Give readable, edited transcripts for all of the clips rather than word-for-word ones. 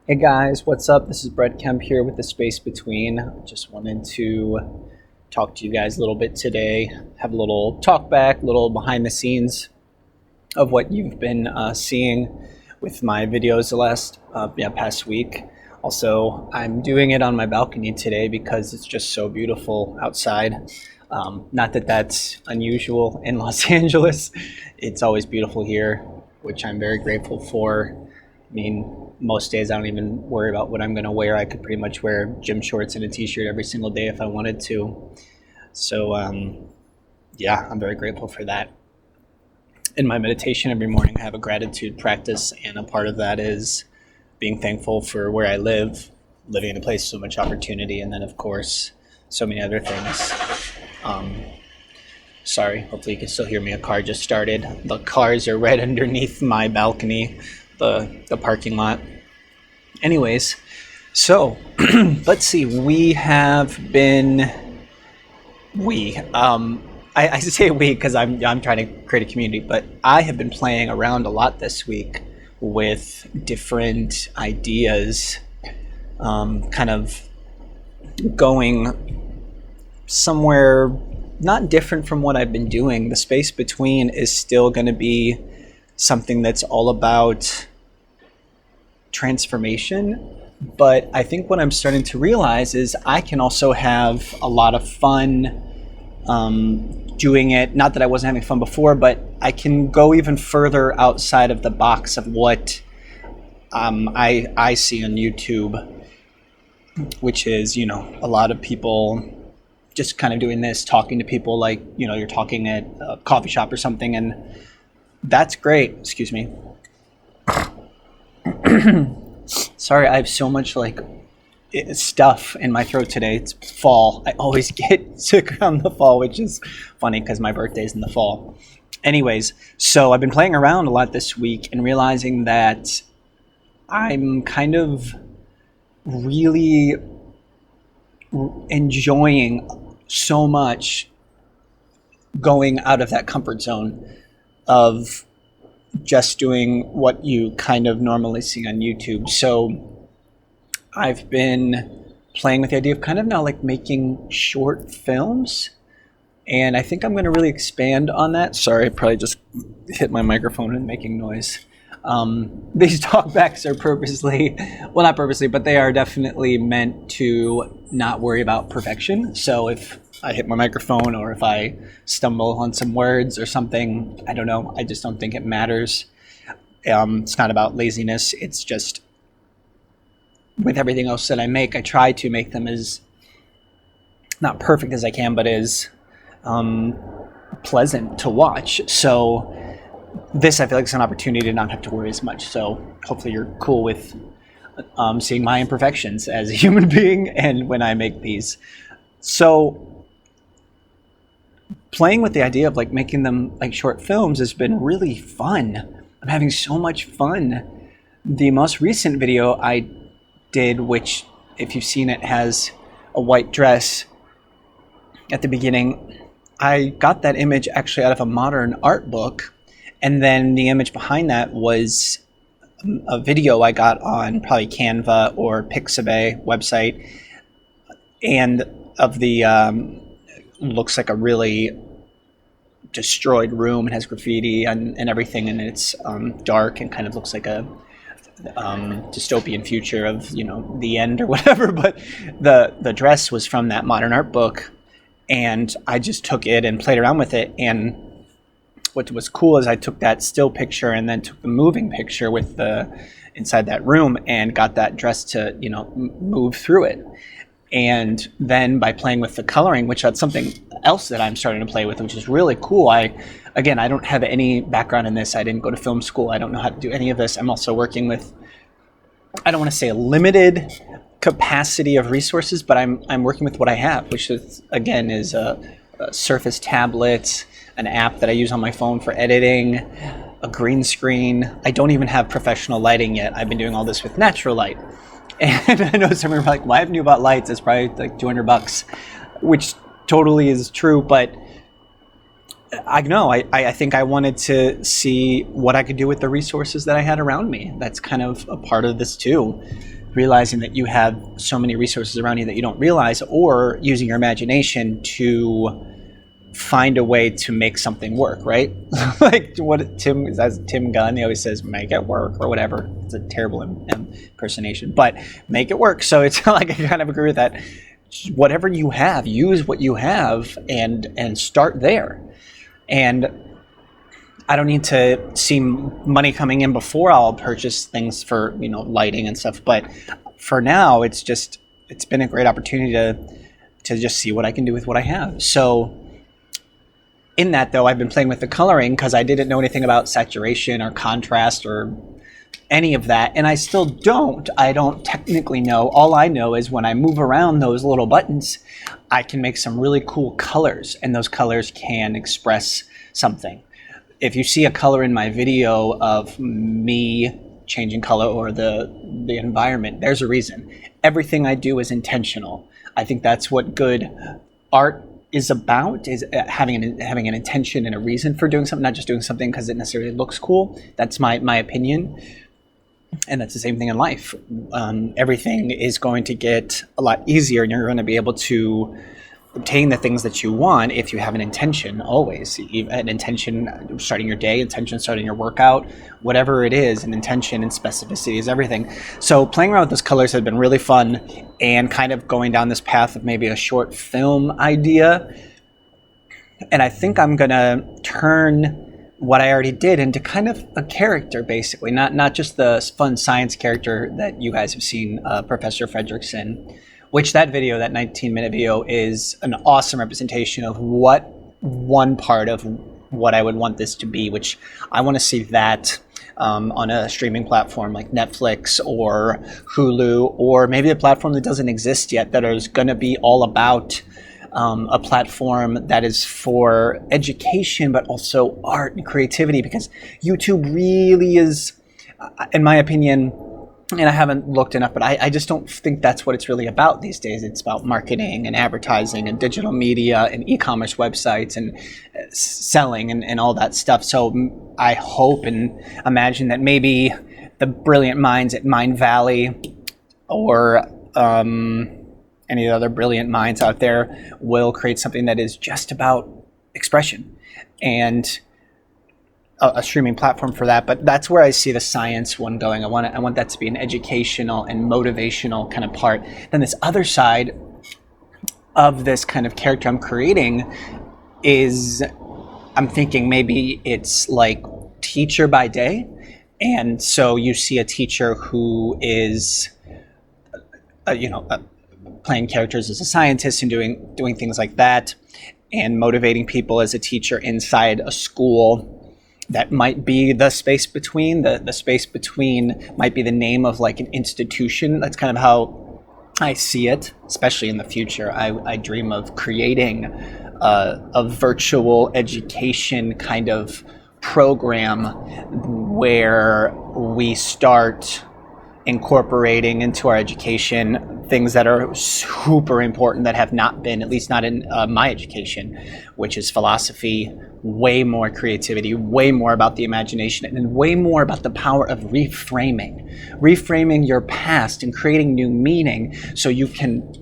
Hey guys, what's up? This is Brett Kemp here with The Space Between. Just wanted to talk to you guys a little bit today, have a little talk back, a little behind the scenes of what you've been seeing with my videos the last past week. Also, I'm doing it on my balcony today because it's just so beautiful outside. Not that that's unusual in Los Angeles. It's always beautiful here, which I'm very grateful for. I mean, most days I don't even worry about what I'm going to wear. I could pretty much wear gym shorts and a t-shirt every single day if I wanted to. So, I'm very grateful for that. In my meditation every morning, I have a gratitude practice, and a part of that is being thankful for where I live, living in a place with so much opportunity, and then, of course, so many other things. Sorry, hopefully you can still hear me. A car just started. The cars are right underneath my balcony, the parking lot. Anyways, so let's see. I say we because I'm trying to create a community, but I have been playing around a lot this week with different ideas, kind of going somewhere not different from what I've been doing. The Space Between is still going to be something that's all about transformation, but I think what I'm starting to realize is I can also have a lot of fun doing it. Not that I wasn't having fun before, but I can go even further outside of the box of what I see on YouTube, which is, a lot of people just kind of doing this, talking to people like, you're talking at a coffee shop or something, and that's great. Excuse me. Sorry, I have so much stuff in my throat today. It's fall. I always get sick around the fall, which is funny because my birthday's in the fall. Anyways, so I've been playing around a lot this week and realizing that I'm kind of really enjoying so much going out of that comfort zone of just doing what you kind of normally see on YouTube. So I've been playing with the idea of kind of now making short films, and I think I'm going to really expand on that. Sorry, I probably just hit my microphone and making noise. These talkbacks are not purposely, but they are definitely meant to not worry about perfection. So if I hit my microphone or if I stumble on some words or something, I don't know. I just don't think it matters. It's not about laziness. It's just with everything else that I make, I try to make them as not perfect as I can, but as pleasant to watch. So this, I feel like, is an opportunity to not have to worry as much. So hopefully you're cool with seeing my imperfections as a human being and when I make these. So playing with the idea of making them short films has been really fun. I'm having so much fun. The most recent video I did, which if you've seen it, has a white dress at the beginning. I got that image actually out of a modern art book. And then the image behind that was a video I got on probably Canva or Pixabay website, and of the looks like a really destroyed room. It has graffiti and everything, and it's dark and kind of looks like a dystopian future of the end or whatever. But the dress was from that modern art book, and I just took it and played around with it. And what was cool is I took that still picture and then took the moving picture with the inside that room and got that dress to move through it. And then by playing with the coloring, which that's something else that I'm starting to play with, which is really cool. I don't have any background in this. I didn't go to film school. I don't know how to do any of this. I'm also working with, I don't want to say a limited capacity of resources, but I'm working with what I have, which is a Surface tablet, an app that I use on my phone for editing, a green screen. I don't even have professional lighting yet. I've been doing all this with natural light. And I know some are like, why haven't you bought lights? It's probably $200, which totally is true. But I think I wanted to see what I could do with the resources that I had around me. That's kind of a part of this too. realizing that you have so many resources around you that you don't realize, or using your imagination to find a way to make something work, right? Like what Tim Gunn, he always says, make it work or whatever. It's a terrible impersonation, but make it work. So it's like, I kind of agree with that. Whatever you have, use what you have and start there. And I don't need to see money coming in before I'll purchase things for, lighting and stuff. But for now, it's been a great opportunity to just see what I can do with what I have. So in that, though, I've been playing with the coloring because I didn't know anything about saturation or contrast or any of that. And I still don't. I don't technically know. All I know is when I move around those little buttons, I can make some really cool colors, and those colors can express something. If you see a color in my video of me changing color or the environment, there's a reason. Everything I do is intentional. I think that's what good art is about, is having an intention and a reason for doing something, not just doing something because it necessarily looks cool. That's my opinion. And that's the same thing in life. Everything is going to get a lot easier, and you're going to be able to obtain the things that you want if you have an intention. Always an intention starting your day, intention starting your workout, whatever it is. An intention and specificity is everything. So playing around with those colors has been really fun, and kind of going down this path of maybe a short film idea. And I think I'm gonna turn what I already did into kind of a character, basically, not just the fun science character that you guys have seen, Professor Fredrickson. Which that video, that 19-minute video, is an awesome representation of what one part of what I would want this to be, which I want to see that on a streaming platform like Netflix or Hulu, or maybe a platform that doesn't exist yet, that is going to be all about a platform that is for education, but also art and creativity, because YouTube really is, in my opinion, and I haven't looked enough, but I just don't think that's what it's really about these days. It's about marketing and advertising and digital media and e-commerce websites and selling and all that stuff. So I hope and imagine that maybe the brilliant minds at Mindvalley or any of the other brilliant minds out there will create something that is just about expression and a streaming platform for that. But that's where I see the science one going. I want that to be an educational and motivational kind of part. Then this other side of this kind of character I'm creating is, I'm thinking maybe it's like teacher by day. And so you see a teacher who is, playing characters as a scientist and doing things like that, and motivating people as a teacher inside a school. That might be the space between. The space between might be the name of like an institution. That's kind of how I see it, especially in the future. I dream of creating a virtual education kind of program where we start incorporating into our education things that are super important that have not been, at least not in my education, which is philosophy, way more creativity, way more about the imagination, and way more about the power of reframing your past and creating new meaning, so you can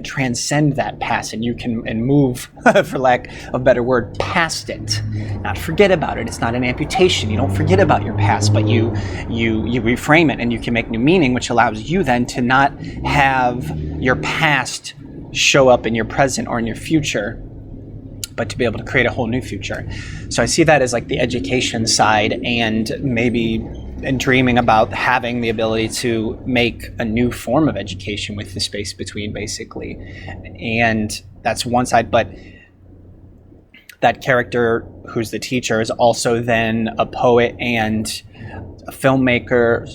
transcend that past and you can move, for lack of a better word, past it. Not forget about it. It's not an amputation. You don't forget about your past, but you reframe it, and you can make new meaning, which allows you then to not have your past show up in your present or in your future, but to be able to create a whole new future. So I see that as like the education side, and maybe dreaming about having the ability to make a new form of education with the space between, basically. And that's one side, but that character who's the teacher is also then a poet and a filmmaker,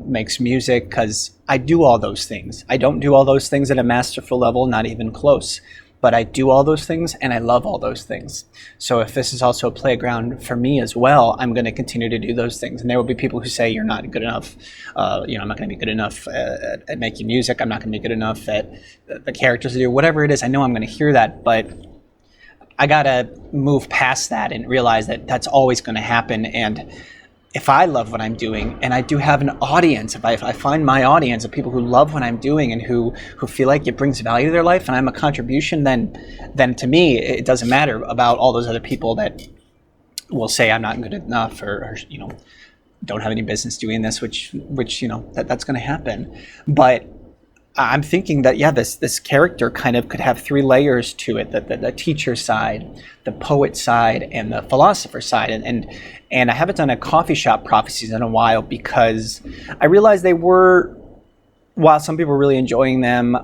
makes music, because I do all those things. I don't do all those things at a masterful level, not even close. But I do all those things, and I love all those things. So if this is also a playground for me as well, I'm going to continue to do those things. And there will be people who say, you're not good enough. I'm not going to be good enough at making music. I'm not going to be good enough at the characters to do whatever it is. I know I'm going to hear that, but I got to move past that and realize that that's always going to happen. And if I love what I'm doing, and I do have an audience, if I find my audience of people who love what I'm doing and who feel like it brings value to their life, and I'm a contribution, then to me it doesn't matter about all those other people that will say I'm not good enough, or don't have any business doing this, which that's going to happen. But I'm thinking that this character kind of could have three layers to it: the teacher side, the poet side, and the philosopher side. And I haven't done a coffee shop prophecies in a while because I realized they were, while some people are really enjoying them,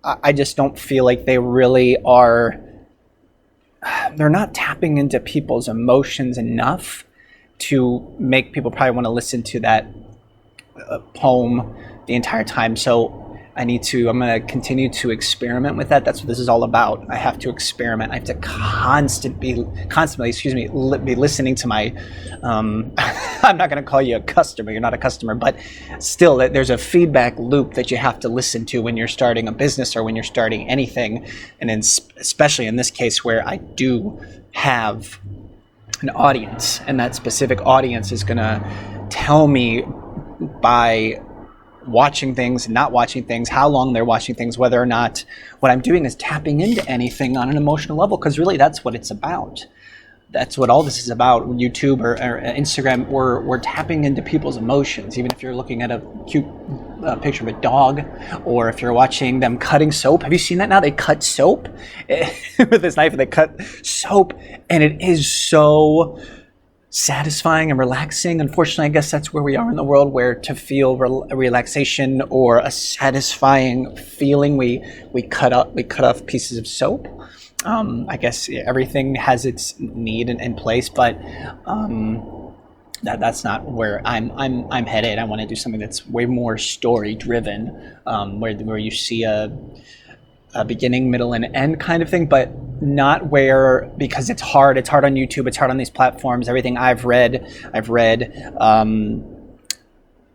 I just don't feel like they really are. They're not tapping into people's emotions enough to make people probably want to listen to that poem the entire time. So I'm going to continue to experiment with that. That's what this is all about. I have to experiment. I have to constantly, be listening to my, I'm not going to call you a customer. You're not a customer, but still there's a feedback loop that you have to listen to when you're starting a business or when you're starting anything. And especially in this case where I do have an audience, and that specific audience is going to tell me by watching things and not watching things, how long they're watching things, whether or not what I'm doing is tapping into anything on an emotional level, because really that's what it's about. That's what all this is about. YouTube or Instagram, we're tapping into people's emotions, even if you're looking at a cute picture of a dog, or if you're watching them cutting soap. Have you seen that now? They cut soap with this knife, and they cut soap, and it is so satisfying and relaxing. Unfortunately, I guess that's where we are in the world, where to feel relaxation or a satisfying feeling, we cut off pieces of soap. I guess everything has its need and place, but that's not where I'm headed. I want to do something that's way more story driven, where you see a beginning, middle, and end kind of thing, but not where, because it's hard on YouTube, it's hard on these platforms. Everything I've read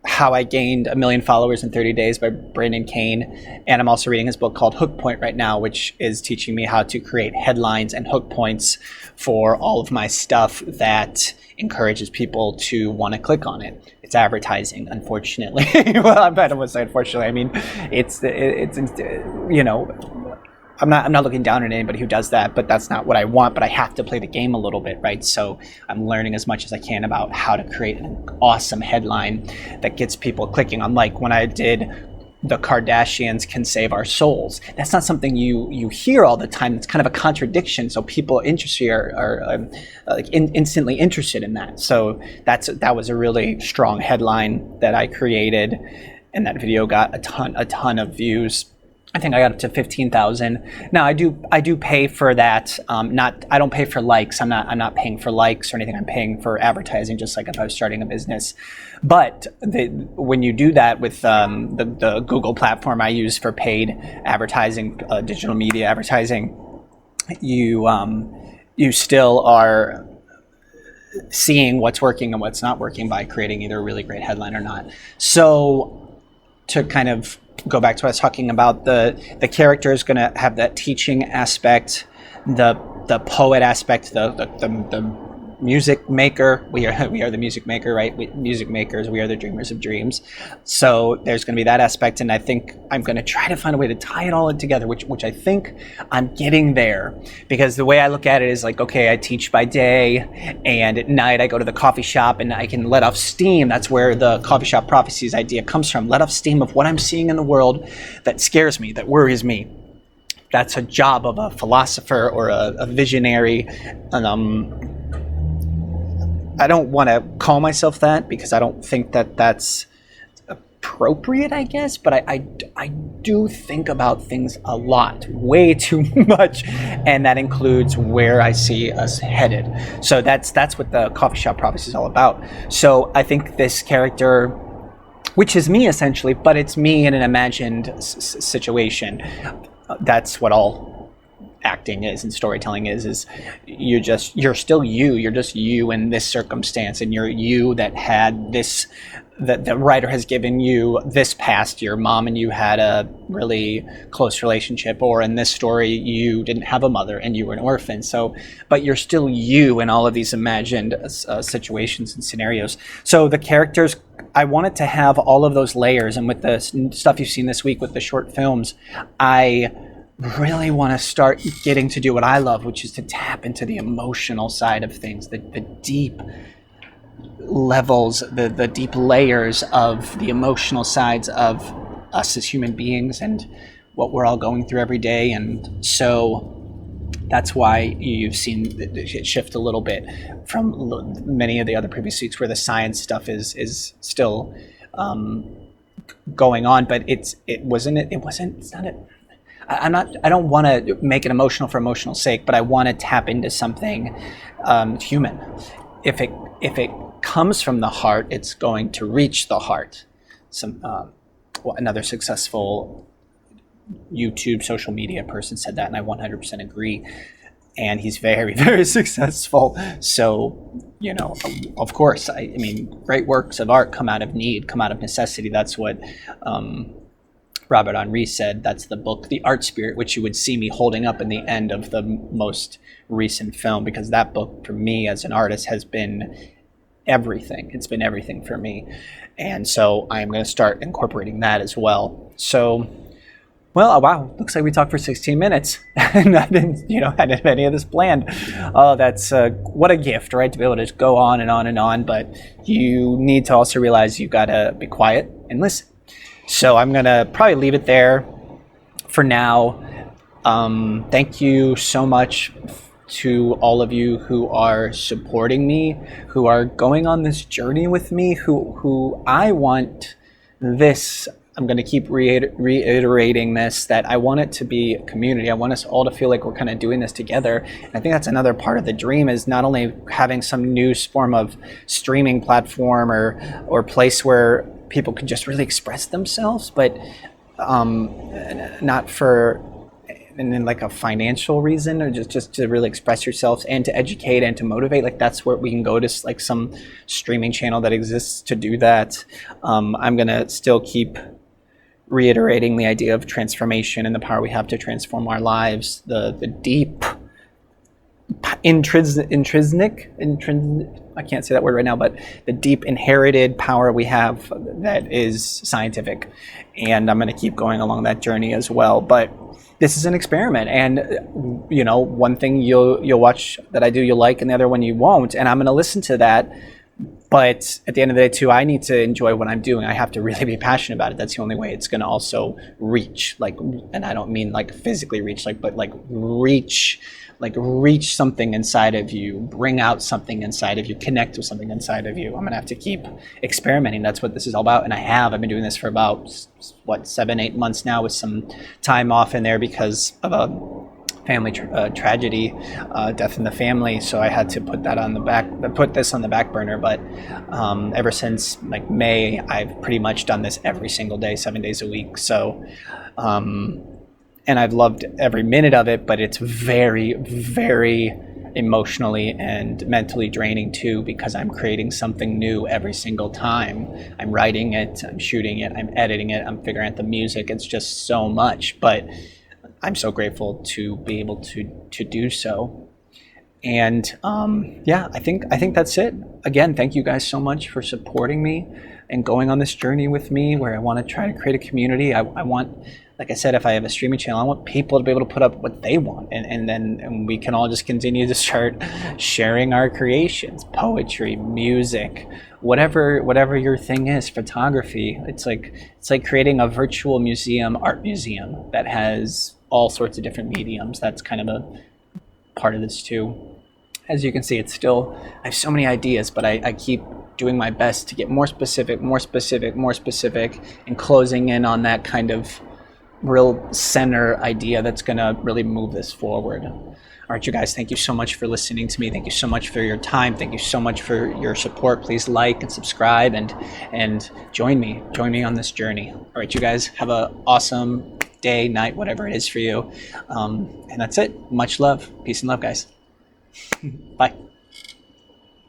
How I Gained 1 Million Followers in 30 Days by Brandon Kane, and I'm also reading his book called Hook Point right now, which is teaching me how to create headlines and hook points for all of my stuff that encourages people to want to click on it. It's advertising, unfortunately. Well, I don't want to say unfortunately. I mean, it's I'm not looking down on anybody who does that, but that's not what I want. But I have to play the game a little bit, right? So I'm learning as much as I can about how to create an awesome headline that gets people clicking. Unlike when I did the Kardashians can save our souls. That's not something you hear all the time. It's kind of a contradiction. So people interested are instantly interested in that. So that was a really strong headline that I created, and that video got a ton of views. I think I got up to 15,000. Now I do pay for that. I don't pay for likes. I'm not paying for likes or anything. I'm paying for advertising, just like if I was starting a business. But when you do that with the Google platform I use for paid advertising, digital media advertising, you still are seeing what's working and what's not working by creating either a really great headline or not. So to kind of go back to what I was talking about, the character is going to have that teaching aspect, the poet aspect, the music maker. We are the music maker, right? Music makers, we are the dreamers of dreams. So there's going to be that aspect, and I think I'm going to try to find a way to tie it all together, which I think I'm getting there, because the way I look at it is like, okay, I teach by day, and at night I go to the coffee shop and I can let off steam. That's where the coffee shop prophecies idea comes from. Let off steam of what I'm seeing in the world that scares me, that worries me. That's a job of a philosopher or a visionary. I don't want to call myself that because I don't think that that's appropriate, I guess, but I do think about things a lot, way too much, and that includes where I see us headed. So that's what the coffee shop prophecy is all about. So I think this character, which is me essentially, but it's me in an imagined situation. That's what all acting is and storytelling is you're still you're just you in this circumstance, and you're you that had this that the writer has given you this past, your mom and you had a really close relationship, or in this story you didn't have a mother and you were an orphan. So but you're still you in all of these imagined situations and scenarios. So the characters, I wanted to have all of those layers, and with the stuff you've seen this week with the short films, I really want to start getting to do what I love, which is to tap into the emotional side of things, the deep levels, the deep layers of the emotional sides of us as human beings and what we're all going through every day. And so that's why you've seen it shift a little bit from many of the other previous weeks where the science stuff is still going on, but I don't want to make it emotional for emotional sake, but I want to tap into something human. If it comes from the heart, it's going to reach the heart. Another successful YouTube social media person said that, and I 100% agree. And he's very, very successful. So, of course, I mean, great works of art come out of need, come out of necessity. That's what Robert Henri said. That's the book, The Art Spirit, which you would see me holding up in the end of the most recent film, because that book for me as an artist has been everything. It's been everything for me. And so I'm going to start incorporating that as well. So, well, oh, wow, looks like we talked for 16 minutes. And I didn't have any of this planned. Oh, that's what a gift, right? To be able to just go on and on and on. But you need to also realize you got to be quiet and listen. So I'm going to probably leave it there for now. Thank you so much to all of you who are supporting me, who are going on this journey with me, who I want this. I'm going to keep reiterating this, that I want it to be a community. I want us all to feel like we're kind of doing this together. And I think that's another part of the dream, is not only having some new form of streaming platform or place where people can just really express themselves, but not for and then like a financial reason, or just to really express yourselves and to educate and to motivate. Like that's where we can go to, like some streaming channel that exists to do that. I'm gonna still keep reiterating the idea of transformation and the power we have to transform our lives, the deep intrinsic, I can't say that word right now, but the deep inherited power we have that is scientific. And I'm going to keep going along that journey as well. But this is an experiment, and one thing you'll watch that I do you'll like, and the other one you won't, and I'm going to listen to that. But at the end of the day too, I need to enjoy what I'm doing. I have to really be passionate about it. That's the only way it's going to also reach, and I don't mean like physically reach, but reach something inside of you, bring out something inside of you, connect with something inside of you. I'm going to have to keep experimenting. That's what this is all about. And I've been doing this for about 7-8 months now, with some time off in there because of a family tragedy, death in the family. So I had to put this on the back burner. But ever since like May, I've pretty much done this every single day, 7 days a week. So, and I've loved every minute of it, but it's very, very emotionally and mentally draining too, because I'm creating something new every single time. I'm writing it, I'm shooting it, I'm editing it, I'm figuring out the music. It's just so much, but I'm so grateful to be able to do so. And I think that's it. Again, thank you guys so much for supporting me and going on this journey with me, where I want to try to create a community. I want, like I said, if I have a streaming channel, I want people to be able to put up what they want, and then we can all just continue to start sharing our creations, poetry, music, whatever your thing is, photography. It's like creating a virtual art museum that has all sorts of different mediums. That's kind of a part of this too. As you can see, I have so many ideas, but I keep doing my best to get more specific, and closing in on that kind of real center idea that's going to really move this forward. All right, you guys, thank you so much for listening to me. Thank you so much for your time. Thank you so much for your support. Please like and subscribe and join me on this journey. All right, you guys, have an awesome day, night, whatever it is for you. And that's it. Much love. Peace and love, guys. Bye.